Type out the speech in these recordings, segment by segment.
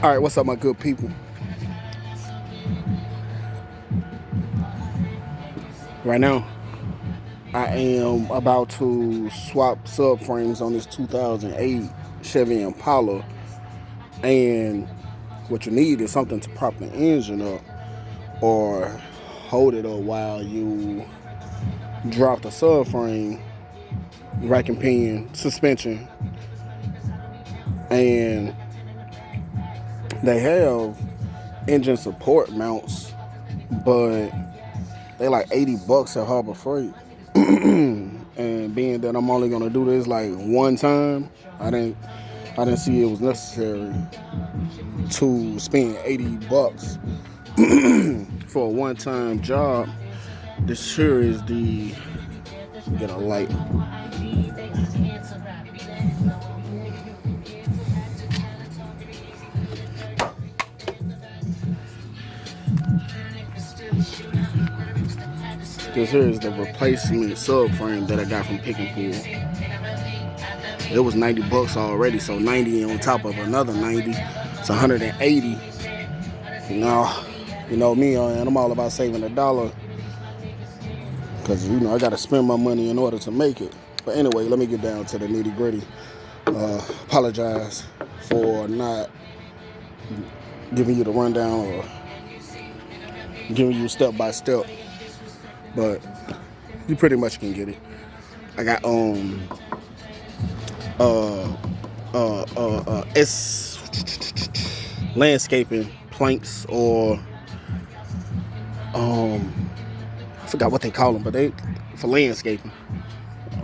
Alright, what's up, my good people? Right now, I am about to swap subframes on this 2008 Chevy Impala. And what you need is something to prop the engine up or hold it up while you drop the subframe, rack and pinion, suspension. And they have engine support mounts, but they like $80 at Harbor Freight. And being that I'm only gonna do this like one time, I didn't see it was necessary to spend $80 for a one-time job. This here is the get a light. This here is the replacement subframe that I got from Pick and Pull. It was $90 already, so 90 on top of another 90, it's 180. You know me, and I'm all about saving a dollar, because I gotta spend my money in order to make it. But anyway, let me get down to the nitty gritty. Apologize for not giving you the rundown or giving you step by step, but you pretty much can get it. I got it's landscaping planks, or I forgot what they call them, but they for landscaping. I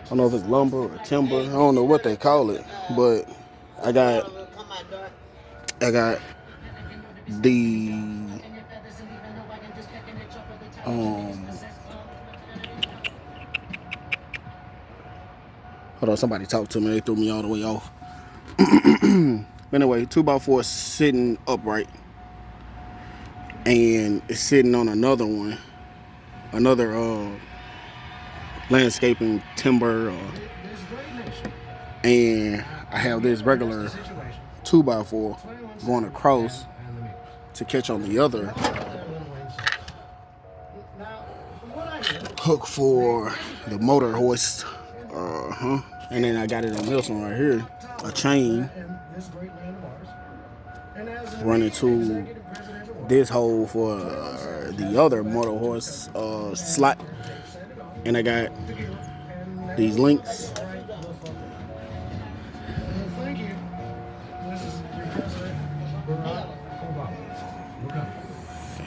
don't know if it's lumber or timber. I don't know what they call it, but I got the hold on, somebody talk to me. They threw me all the way off. Anyway, 2x4 sitting upright, and it's sitting on another one, another landscaping timber, and I have this regular 2x4 going across to catch on the other hook for the motor hoist. And then I got it on this one right here, a chain running to this hole for the other motor hoist slot. And I got these links.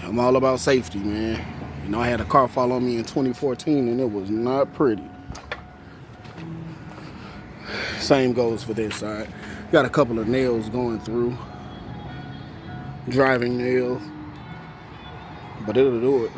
I'm all about safety, man. I had a car follow me in 2014, and it was not pretty. Same goes for this side. Got a couple of nails going through, driving nails, but it'll do it.